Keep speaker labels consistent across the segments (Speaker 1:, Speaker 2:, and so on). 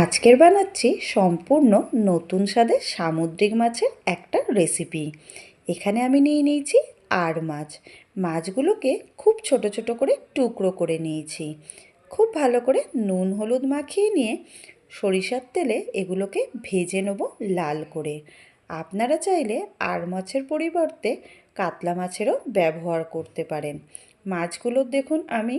Speaker 1: আজকের বানাচ্ছি সম্পূর্ণ নতুন স্বাদের সামুদ্রিক মাছের একটা রেসিপি। এখানে আমি নিয়ে নিয়েছি আর মাছগুলোকে খুব ছোট ছোট করে টুকরো করে নিয়েছি। খুব ভালো করে নুন হলুদ মাখিয়ে নিয়ে সরিষার তেলে এগুলোকে ভেজে নেব লাল করে। আপনারা চাইলে আর মাছের পরিবর্তে কাতলা মাছেরও ব্যবহার করতে পারেন। মাছগুলোর দেখুন আমি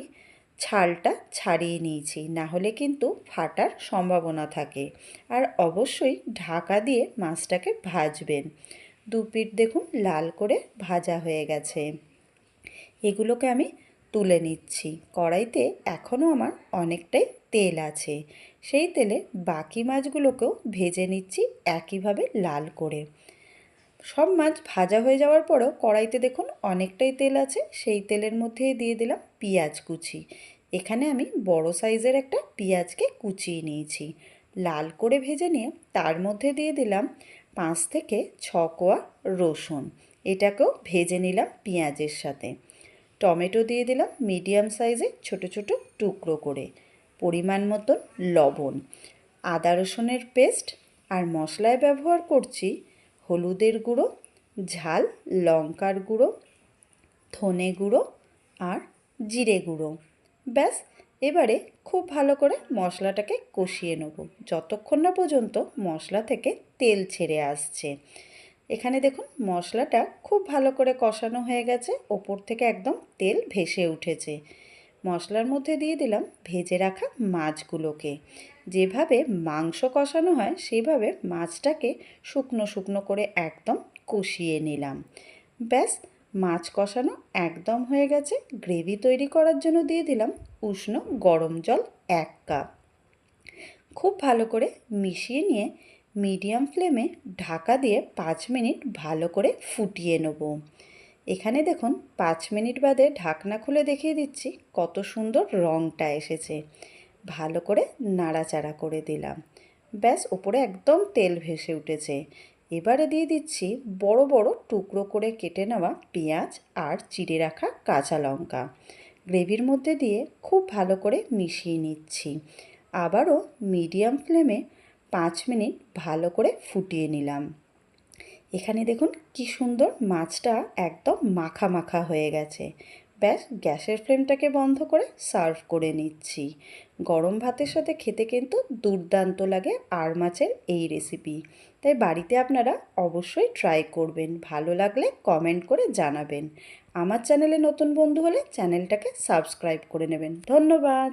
Speaker 1: ছালটা ছাড়িয়ে নিয়েছি, না হলে কিন্তু ফাটার সম্ভাবনা থাকে। আর অবশ্যই ঢাকা দিয়ে মাছটাকে ভাজবেন। দু পিঠ দেখুন লাল করে ভাজা হয়ে গেছে। এগুলোকে আমি তুলে নিচ্ছি। কড়াইতে এখনও আমার অনেকটাই তেল আছে, সেই তেলে বাকি মাছগুলোকেও ভেজে নিচ্ছি একইভাবে লাল করে। সব মাছ ভাজা হয়ে যাওয়ার পরেও কড়াইতে দেখুন অনেকটাই তেল আছে, সেই তেলের মধ্যেই দিয়ে দিলাম পেঁয়াজ কুচি। এখানে আমি বড় সাইজের একটা পেঁয়াজকে কুচিয়ে নিয়েছি। লাল করে ভেজে নিয়ে তার মধ্যে দিয়ে দিলাম 5 থেকে 6 কোয়া রসুন। এটাকেও ভেজে নিলাম পেঁয়াজের সাথে। টমেটো দিয়ে দিলাম মিডিয়াম সাইজে ছোট ছোট টুকরো করে। পরিমাণ মতন লবণ, আদা রসুনের পেস্ট, আর মশলায় ব্যবহার করছি হলুদের গুঁড়ো, ঝাল লঙ্কার গুঁড়ো, ধনে গুঁড়ো আর জিরে গুঁড়ো। ব্যাস, এবারে খুব ভালো করে মশলাটাকে কষিয়ে নেব যতক্ষণ না পর্যন্ত মশলা থেকে তেল ছেড়ে আসছে। এখানে দেখুন মশলাটা খুব ভালো করে কষানো হয়ে গেছে, ওপর থেকে একদম তেল ভেসে উঠেছে। মশলার মধ্যে দিয়ে দিলাম ভেজে রাখা মাছগুলোকে। যেভাবে মাংস কষানো হয় সেইভাবে মাছটাকে শুকনো শুকনো করে একদম কষিয়ে নিলাম। ব্যাস, মাছ কষানো একদম হয়ে গেছে। গ্রেভি তৈরি করার জন্য দিয়ে দিলাম উষ্ণ গরম জল 1 কাপ। খুব ভালো করে মিশিয়ে নিয়ে মিডিয়াম ফ্লেমে ঢাকা দিয়ে 5 মিনিট ভালো করে ফুটিয়ে নেব। এখানে দেখুন 5 মিনিট বাদে ঢাকনা খুলে দেখিয়ে দিচ্ছি কত সুন্দর রঙটা এসেছে। ভালো করে নাড়াচাড়া করে দিলাম। ব্যাস, ওপরে একদম তেল ভেসে উঠেছে। এবারে দিয়ে দিচ্ছি বড় বড় টুকরো করে কেটে নেওয়া পেঁয়াজ আর চিড়ে রাখা কাঁচা লঙ্কা। গ্রেভির মধ্যে দিয়ে খুব ভালো করে মিশিয়ে নিচ্ছি। আবারও মিডিয়াম ফ্লেমে 5 মিনিট ভালো করে ফুটিয়ে নিলাম। এখানে দেখুন কি সুন্দর মাছটা একদম মাখা মাখা হয়ে গেছে। ব্যাস, গ্যাসের ফ্লেমটাকে বন্ধ করে সার্ভ করে নিচ্ছি। গরম ভাতের সাথে খেতে কিন্তু দুর্দান্ত লাগে আর মাছের এই রেসিপি। তাই বাড়িতে আপনারা অবশ্যই ট্রাই করবেন। ভালো লাগলে কমেন্ট করে জানাবেন। আমার চ্যানেলে নতুন বন্ধু হলে চ্যানেলটাকে সাবস্ক্রাইব করে নেবেন। ধন্যবাদ।